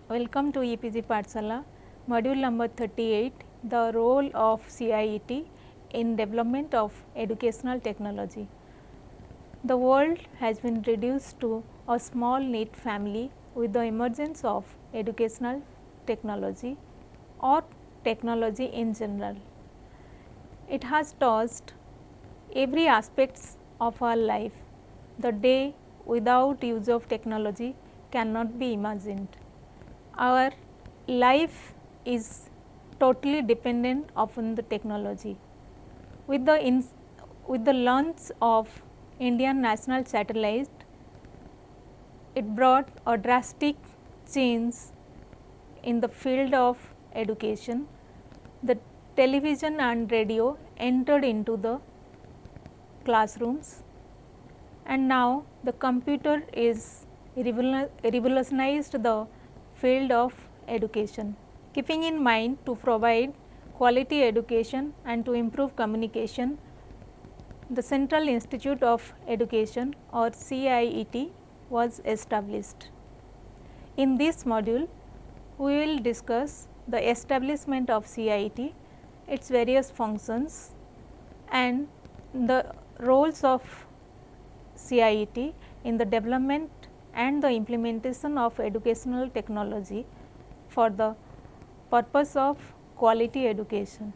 Welcome to EPG Pathshala, module number 38, the role of CIET in development of educational technology. The world has been reduced to a small knit family with the emergence of educational technology or technology in general. It has touched every aspects of our life. The day without use of technology cannot be imagined. Our life is totally dependent upon the technology. With the launch of Indian national satellite, it brought a drastic change in the field of education. The television and radio entered into the classrooms, and now the computer is revolutionized the field of education. Keeping in mind to provide quality education and to improve communication, the Central Institute of Education or CIET was established. In this module, we will discuss the establishment of CIET, its various functions and the roles of CIET in the development and the implementation of educational technology for the purpose of quality education.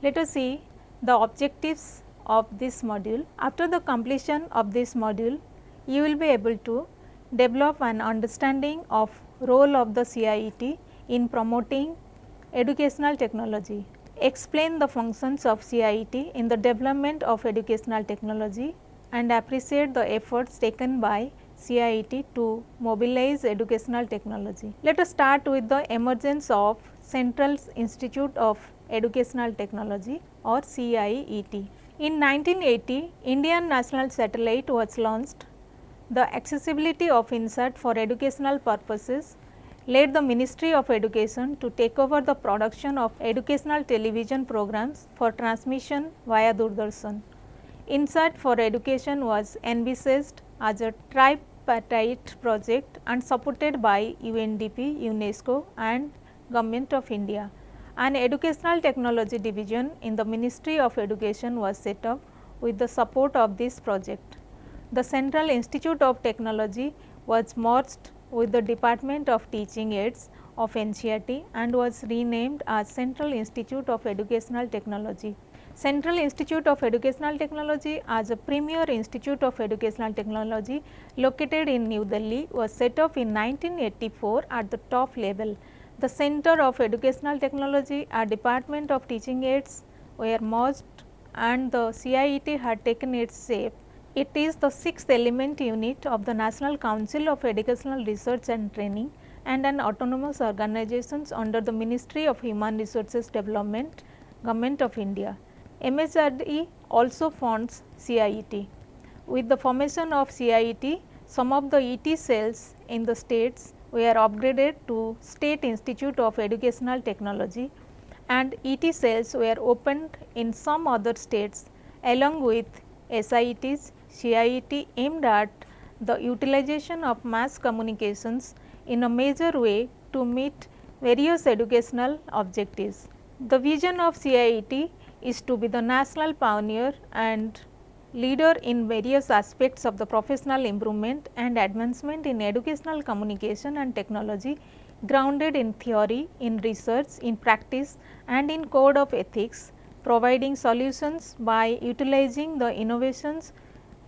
Let us see the objectives of this module. After the completion of this module, you will be able to develop an understanding of role of the CIET in promoting educational technology, explain the functions of CIET in the development of educational technology and appreciate the efforts taken by CIET to mobilize educational technology. Let us start with the emergence of Central Institute of Educational Technology or CIET. In 1980, Indian national satellite was launched. The accessibility of INSAT for educational purposes led the Ministry of Education to take over the production of educational television programs for transmission via Doordarshan. INSAT for education was envisaged as a tripartite project and supported by UNDP, UNESCO and Government of India. An educational technology division in the Ministry of Education was set up with the support of this project. The Central Institute of Technology was merged with the Department of Teaching Aids of NCERT and was renamed as Central Institute of Educational Technology. Central Institute of Educational Technology as a premier institute of educational technology located in New Delhi was set up in 1984 at the top level. The Center of Educational Technology and Department of Teaching Aids were merged and the CIET had taken its shape. It is the sixth element unit of the National Council of Educational Research and Training and an autonomous organization under the Ministry of Human Resources Development, Government of India. MHRD also funds CIET. With the formation of CIET, some of the ET cells in the states were upgraded to State Institute of Educational Technology and ET cells were opened in some other states along with SIETs. CIET aimed at the utilization of mass communications in a major way to meet various educational objectives. The vision of CIET is to be the national pioneer and leader in various aspects of the professional improvement and advancement in educational communication and technology grounded in theory, in research, in practice and in code of ethics, providing solutions by utilizing the innovations,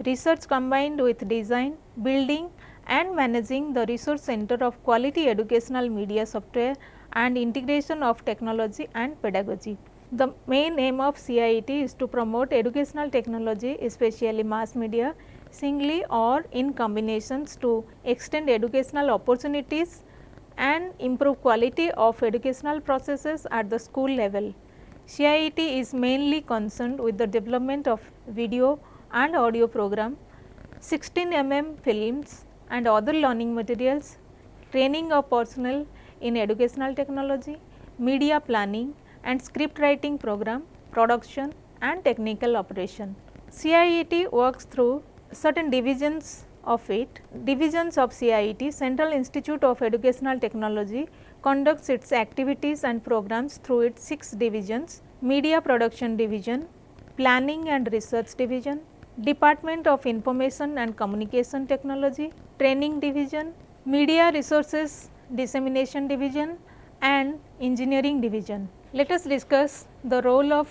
research combined with design, building and managing the resource center of quality educational media software and integration of technology and pedagogy. The main aim of CIET is to promote educational technology, especially mass media, singly or in combinations to extend educational opportunities and improve quality of educational processes at the school level. CIET is mainly concerned with the development of video and audio program, 16 films and other learning materials, training of personnel in educational technology, media planning and script writing program, production and technical operation. CIET works through certain divisions of it, divisions of CIET, Central Institute of Educational Technology conducts its activities and programs through its 6 divisions: Media Production Division, Planning and Research Division, Department of Information and Communication Technology, Training Division, Media Resources Dissemination Division and Engineering Division. Let us discuss the role of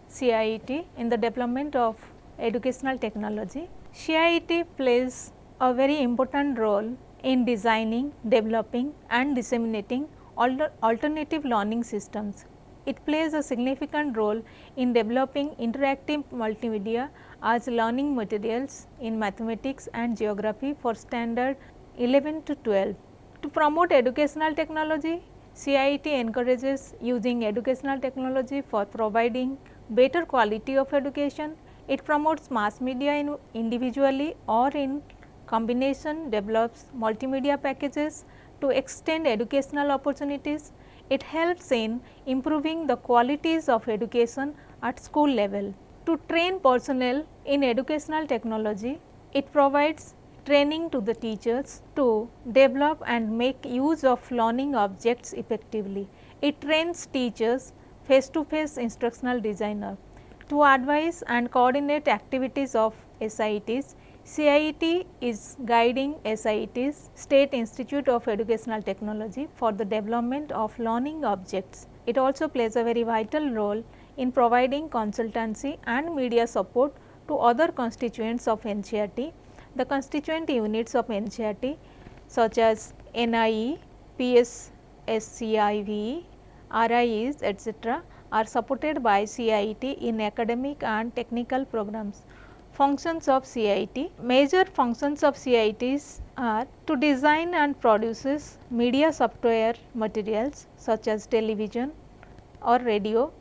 CIET in the development of educational technology. CIET plays a very important role in designing, developing and disseminating alternative learning systems. It plays a significant role in developing interactive multimedia as learning materials in mathematics and geography for standard 11 to 12. To promote educational technology, CIET encourages using educational technology for providing better quality of education. It promotes mass media individually or in combination, develops multimedia packages to extend educational opportunities. It helps in improving the qualities of education at school level. To train personnel in educational technology, it provides training to the teachers to develop and make use of learning objects effectively. It trains teachers face-to-face instructional designer. To advise and coordinate activities of SIETs, CIET is guiding SIETs, State Institute of Educational Technology, for the development of learning objects. It also plays a very vital role in providing consultancy and media support to other constituents of NCERT. The constituent units of NCERT such as NIE, PSSCIVE, RIEs etc. are supported by CIET in academic and technical programs. Functions of CIET. Major functions of CIETs are to design and produces media software materials such as television or radio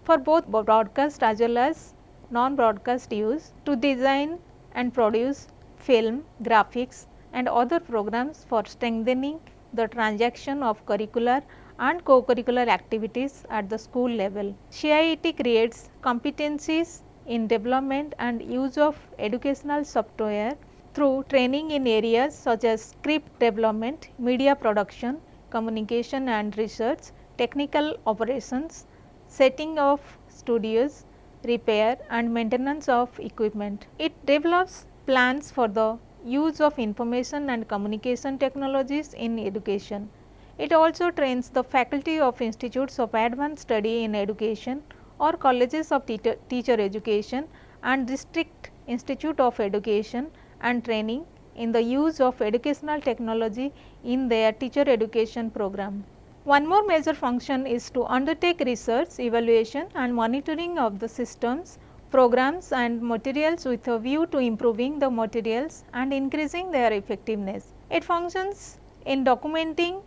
for both broadcast as well as non-broadcast use, to design and produce film, graphics and other programs for strengthening the transaction of curricular and co-curricular activities at the school level. CIET creates competencies in development and use of educational software through training in areas such as script development, media production, communication and research, technical operations, setting of studios, repair and maintenance of equipment. It develops plans for the use of information and communication technologies in education. It also trains the faculty of institutes of advanced study in education or colleges of teacher education and district institute of education and training in the use of educational technology in their teacher education program. One more major function is to undertake research, evaluation and monitoring of the systems, programs and materials with a view to improving the materials and increasing their effectiveness. It functions in documenting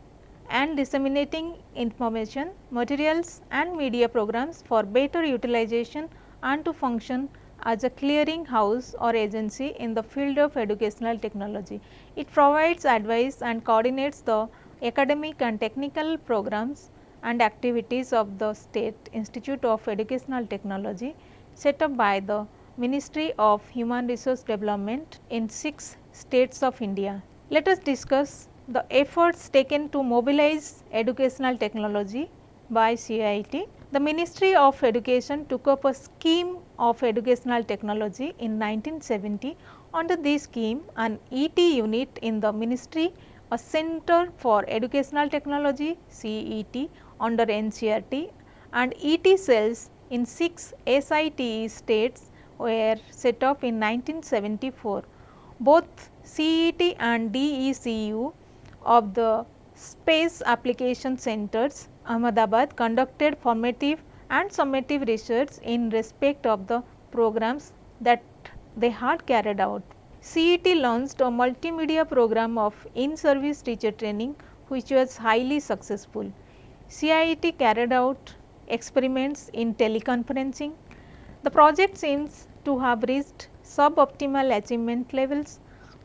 and disseminating information, materials and media programs for better utilization and to function as a clearing house or agency in the field of educational technology. It provides advice and coordinates the academic and technical programs and activities of the State Institute of Educational Technology set up by the Ministry of Human Resource Development in 6 states of India. Let us discuss the efforts taken to mobilize educational technology by CIET. The Ministry of Education took up a scheme of educational technology in 1970. Under this scheme, an ET unit in the ministry, a Center for Educational Technology CET under NCERT and ET cells in 6 SITE states were set up in 1974. Both CET and DECU of the Space Application Centers, Ahmedabad, conducted formative and summative research in respect of the programs that they had carried out. CET launched a multimedia program of in-service teacher training which was highly successful. CIET carried out experiments in teleconferencing. The project seems to have reached suboptimal achievement levels.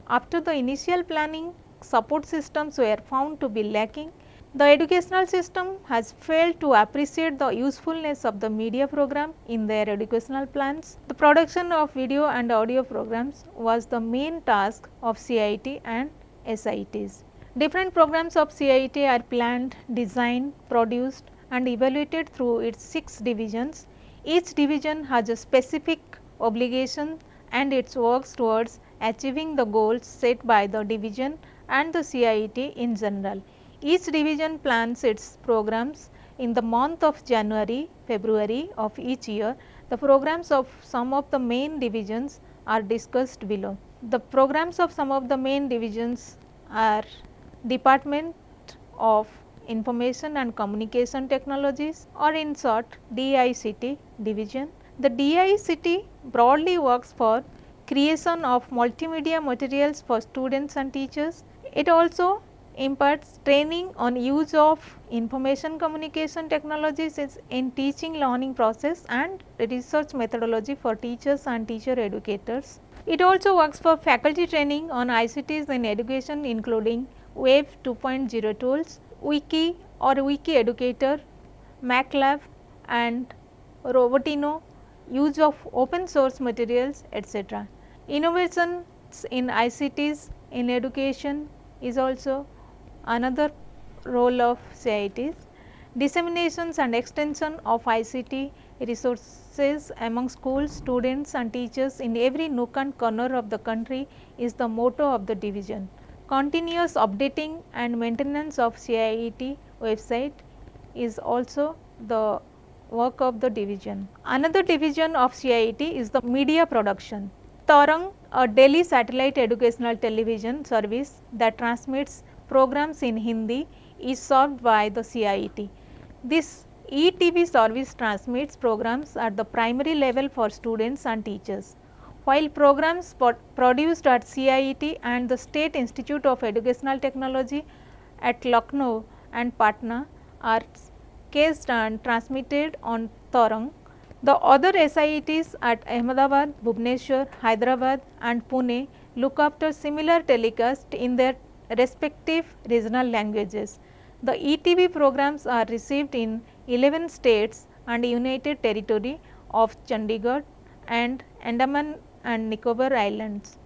After the initial planning, support systems were found to be lacking. The educational system has failed to appreciate the usefulness of the media program in their educational plans. The The production of video and audio programs was the main task of CIET and SIETs. Different programs of CIET are planned, designed, produced and evaluated through its 6 divisions. Each division has a specific obligation and it works towards achieving the goals set by the division and the CIET in general. Each division plans its programs in the month of January, February of each year. The programs of some of the main divisions are discussed below. The programs of some of the main divisions are Department of Information and Communication Technologies, or in short DICT division. The DICT broadly works for creation of multimedia materials for students and teachers. It also imparts training on use of information communication technologies in teaching learning process and research methodology for teachers and teacher educators. It also works for faculty training on ICTs in education, including Web 2.0 tools, Wiki or Wiki Educator, MacLab and Robotino, use of open source materials, etc. Innovations in ICTs in education is also another role of CIETs. Disseminations and extension of ICT resources among schools, students and teachers in every nook and corner of the country is the motto of the division. Continuous updating and maintenance of CIET website is also the work of the division. Another division of CIET is the media production. Tarang, a Delhi satellite educational television service that transmits programs in Hindi, is served by the CIET. This ETV service transmits programs at the primary level for students and teachers, while programs produced at CIET and the State Institute of Educational Technology at Lucknow and Patna are cached and transmitted on Tarang. The other SIETs at Ahmedabad, Bhubaneswar, Hyderabad and Pune look after similar telecast in their respective regional languages. The ETV programs are received in 11 states and United Territory of Chandigarh and Andaman and Nicobar Islands.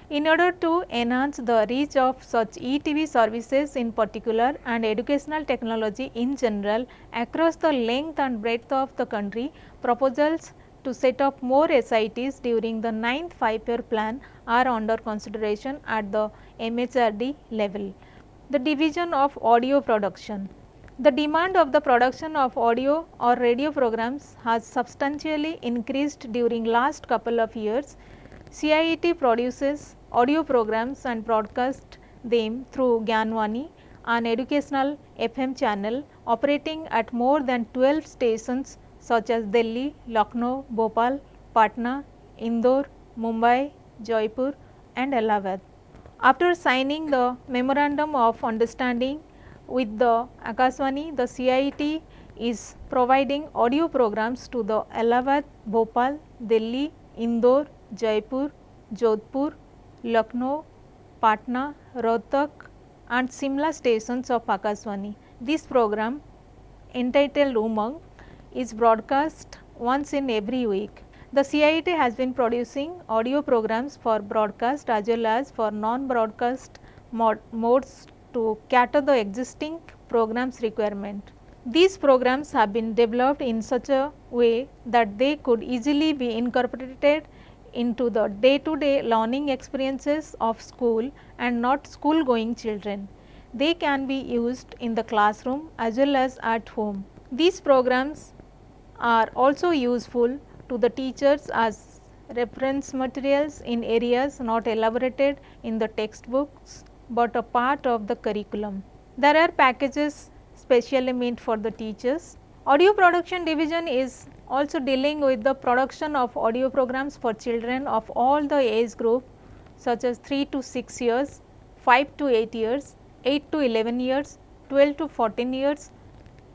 In order to enhance the reach of such ETV services in particular and educational technology in general across the length and breadth of the country, proposals to set up more SITs during the 9th 5-year plan are under consideration at the MHRD level. The division of audio production. The demand of the production of audio or radio programs has substantially increased during last couple of years. CIET produces audio programs and broadcasts them through Gyanwani, an educational FM channel operating at more than 12 stations such as Delhi, Lucknow, Bhopal, Patna, Indore, Mumbai, Jaipur and Allahabad. After signing the Memorandum of Understanding with the Akashvani, the CIET is providing audio programs to the Allahabad, Bhopal, Delhi, Indore, Jaipur, Jodhpur, Lucknow, Patna, Rohtak and Simla stations of Akashvani. This program, entitled Umang, is broadcast once in every week. The CIET has been producing audio programs for broadcast as well as for non-broadcast modes to cater the existing programs requirement. These programs have been developed in such a way that they could easily be incorporated into the day-to-day learning experiences of school and not school going children. They can be used in the classroom as well as at home. These programs are also useful to the teachers as reference materials in areas not elaborated in the textbooks, but a part of the curriculum. There are packages specially meant for the teachers. Audio production division is also dealing with the production of audio programs for children of all the age group such as 3 to 6 years, 5 to 8 years, 8 to 11 years, 12 to 14 years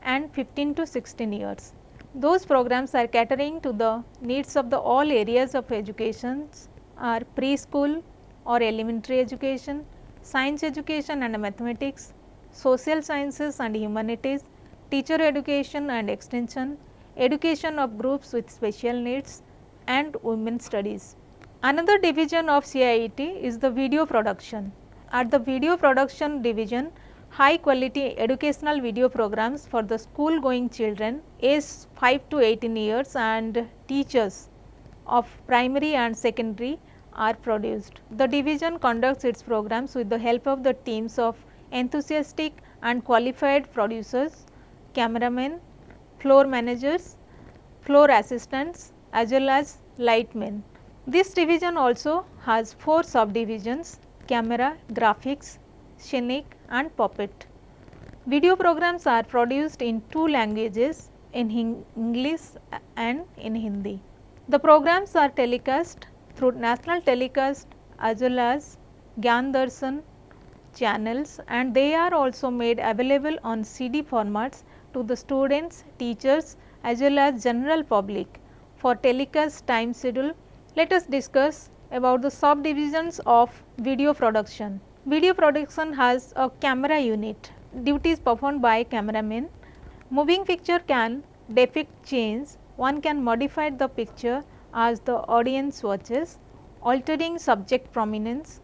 and 15 to 16 years. Those programs are catering to the needs of the all areas of education are preschool or elementary education, science education and mathematics, social sciences and humanities, teacher education and extension, education of groups with special needs, and women studies. Another division of CIET is the video production. At the video production division, high quality educational video programs for the school going children aged 5 to 18 years and teachers of primary and secondary are produced. The division conducts its programs with the help of the teams of enthusiastic and qualified producers, cameramen, floor managers, floor assistants as well as lightmen. This division also has 4 subdivisions: camera, graphics, scenic and puppet. Video programs are produced in 2 languages, in English and in Hindi. The programs are telecast through national telecast as well as Gyan Darshan channels, and they are also made available on CD formats to the students, teachers as well as general public. For telecast time schedule, let us discuss about the subdivisions of video production. Video production has a camera unit, duties performed by cameramen. Moving picture can depict change, one can modify the picture as the audience watches, altering subject prominence,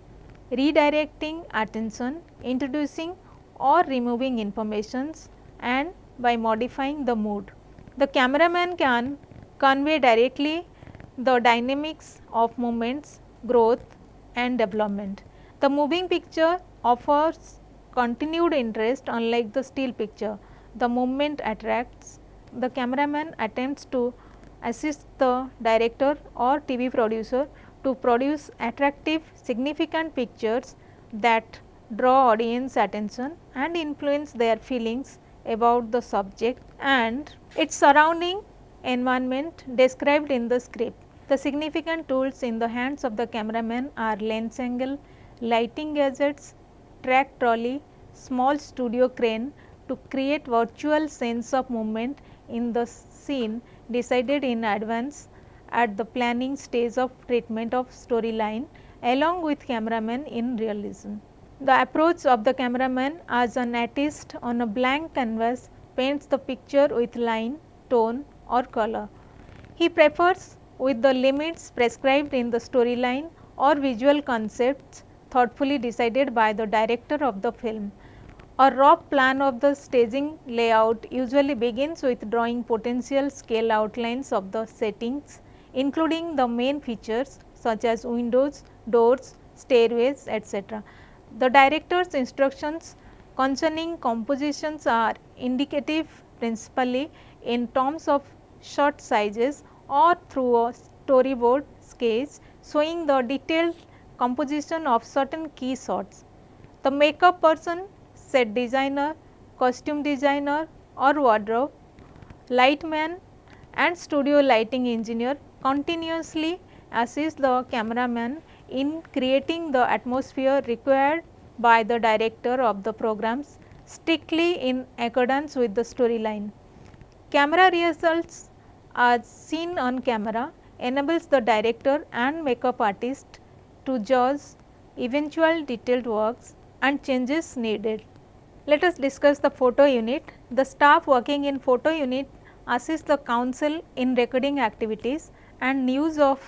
redirecting attention, introducing or removing informations, and by modifying the mood. The cameraman can convey directly the dynamics of movements, growth and development. The moving picture offers continued interest, unlike the still picture. The movement attracts. The cameraman attempts to assist the director or TV producer to produce attractive, significant pictures that draw audience attention and influence their feelings about the subject and its surrounding environment described in the script. The significant tools in the hands of the cameraman are lens angle, lighting gadgets, track trolley, small studio crane to create virtual sense of movement in the scene decided in advance at the planning stage of treatment of storyline, along with cameraman in realism. The approach of the cameraman as an artist on a blank canvas paints the picture with line, tone or color. He prefers with the limits prescribed in the storyline or visual concepts thoughtfully decided by the director of the film. A rough plan of the staging layout usually begins with drawing potential scale outlines of the settings, including the main features such as windows, doors, stairways, etc. The director's instructions concerning compositions are indicative principally in terms of shot sizes or through a storyboard sketch showing the detailed composition of certain key shots. The makeup person, set designer, costume designer or wardrobe, lightman and studio lighting engineer continuously assist the cameraman in creating the atmosphere required by the director of the programs strictly in accordance with the storyline. Camera rehearsals as seen on camera enables the director and makeup artist to judge eventual detailed works and changes needed. Let us discuss the photo unit. The staff working in photo unit assist the council in recording activities and news of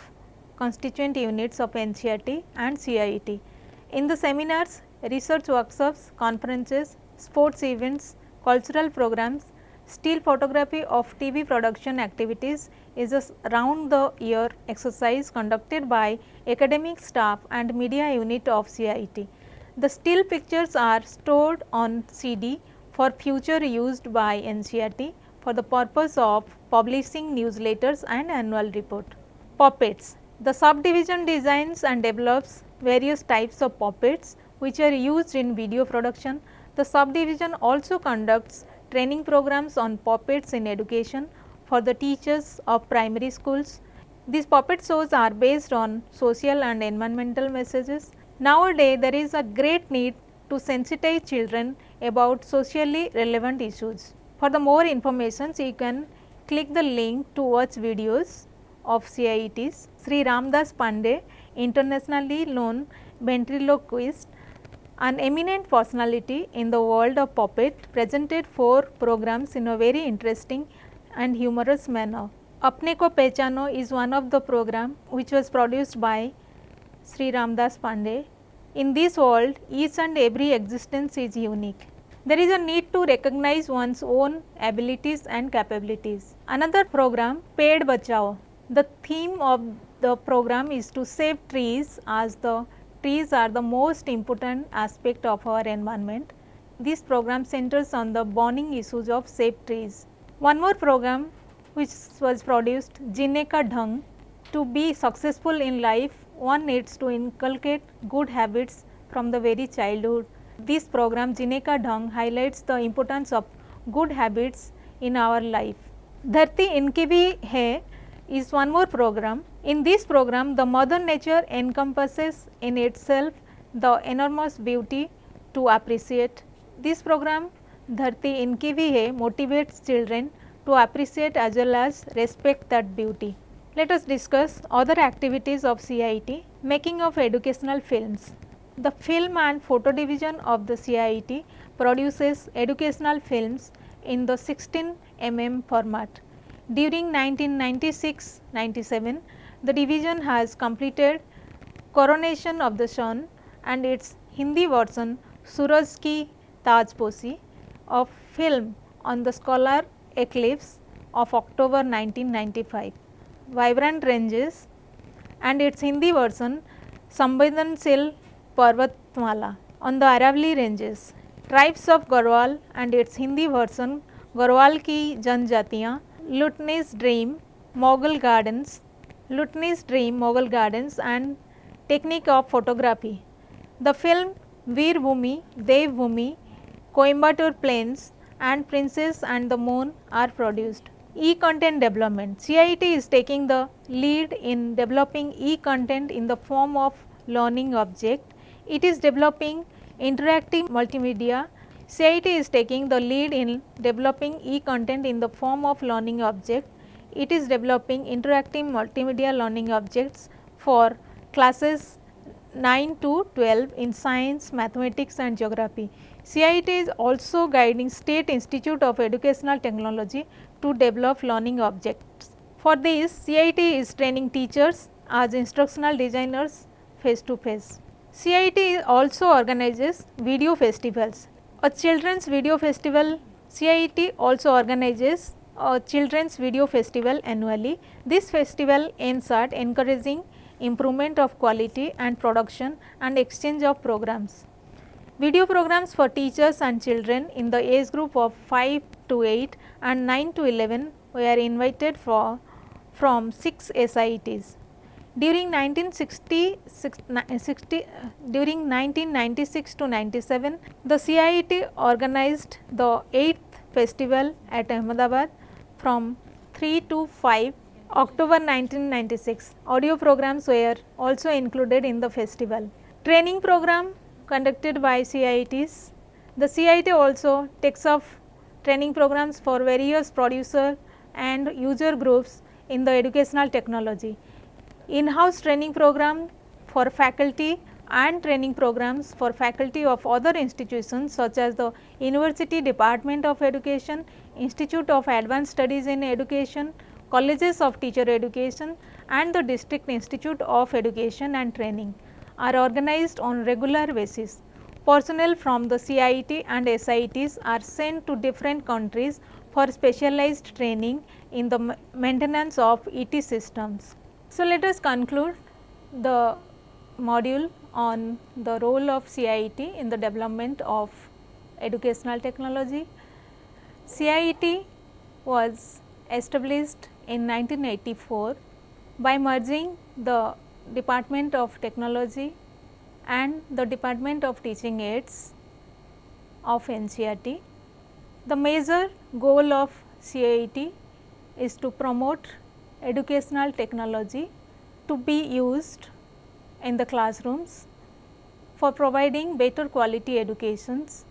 constituent units of NCERT and CIET. In the seminars, research workshops, conferences, sports events, cultural programs, still photography of TV production activities is a round the year exercise conducted by academic staff and media unit of CIET. The still pictures are stored on CD for future used by NCERT for the purpose of publishing newsletters and annual report. Puppets. The subdivision designs and develops various types of puppets which are used in video production. The subdivision also conducts training programs on puppets in education for the teachers of primary schools. These puppet shows are based on social and environmental messages. Nowadays, there is a great need to sensitize children about socially relevant issues. For the more information, you can click the link to watch videos of CIETs. Sri Ramdas Pandey, internationally known ventriloquist, an eminent personality in the world of puppet, presented 4 programs in a very interesting and humorous manner. Apne Ko Pehchano is one of the program which was produced by Sri Ramdas Pandey. In this world, each and every existence is unique. There is a need to recognize one's own abilities and capabilities. Another program, Ped Bachao. The theme of the program is to save trees, as the trees are the most important aspect of our environment. This program centers on the burning issues of save trees. One more program which was produced, Jine Ka Dhang. To be successful in life, one needs to inculcate good habits from the very childhood. This program Jine Ka Dhang highlights the importance of good habits in our life. Dharti Inki Bhi Hai is one more program. In this program, the mother nature encompasses in itself the enormous beauty to appreciate. This program Dharti Inki Bhi Hai motivates children to appreciate as well as respect that beauty. Let us discuss other activities of CIET. Making of educational films. The film and photo division of the CIET produces educational films in the 16 mm format. During 1996-97, the division has completed Coronation of the Sun and its Hindi version Suraj Ki Tajposi of film on the solar eclipse of October 1995. Vibrant Ranges and its Hindi version Samvedanshil Parvatmala on the Aravalli Ranges. Tribes of Garhwal and its Hindi version Garhwal Ki Janjatiyan. Lutni's Dream, Mughal Gardens and Technique of Photography. The film Veer Bhumi, Dev Bhumi, Coimbatore Plains and Princess and the Moon are produced. E-content development. CIET is taking the lead in developing e-content in the form of learning object. It is developing interactive multimedia. CIET is taking the lead in developing e-content in the form of learning object. It is developing interactive multimedia learning objects for classes 9 to 12 in science, mathematics and geography. CIET is also guiding State Institute of Educational Technology to develop learning objects. For this, CIET is training teachers as instructional designers face to face. CIET also organizes video festivals. A children's video festival, CIET also organizes a children's video festival annually. This festival aims at encouraging improvement of quality and production and exchange of programs. Video programs for teachers and children in the age group of 5 to 8 and 9 to 11 were invited from 6 SIETs. During 1996 to 97, the CIET organized the 8th festival at Ahmedabad from 3 to 5 October 1996. Audio programs were also included in the festival. Training program conducted by CIETs. The CIET also takes up training programs for various producer and user groups in the educational technology. In-house training program for faculty and training programs for faculty of other institutions such as the University Department of Education, Institute of Advanced Studies in Education, Colleges of Teacher Education and the District Institute of Education and Training are organized on regular basis. Personnel from the CIET and SIETs are sent to different countries for specialized training in the maintenance of ET systems. So, let us conclude the module on the role of CIET in the development of educational technology. CIET was established in 1984 by merging the Department of Technology and the Department of Teaching Aids of NCERT. The major goal of CIET is to promote educational technology to be used in the classrooms for providing better quality educations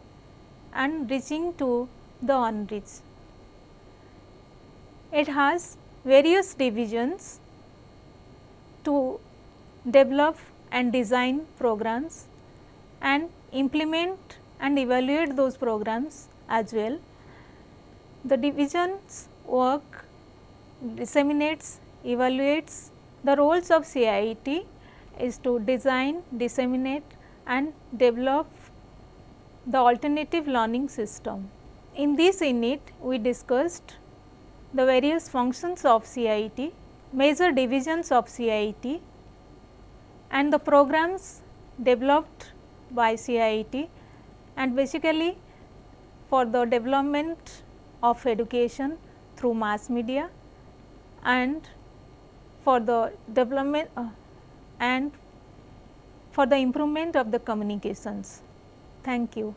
and reaching to the unreached. It has various divisions to develop and design programs and implement and evaluate those programs as well. The divisions work disseminates, evaluates. The roles of CIET is to design, disseminate and develop the alternative learning system. In this unit, we discussed the various functions of CIET, major divisions of CIET and the programs developed by CIET, and basically for the development of education through mass media and for the development and for the improvement of the communications. Thank you.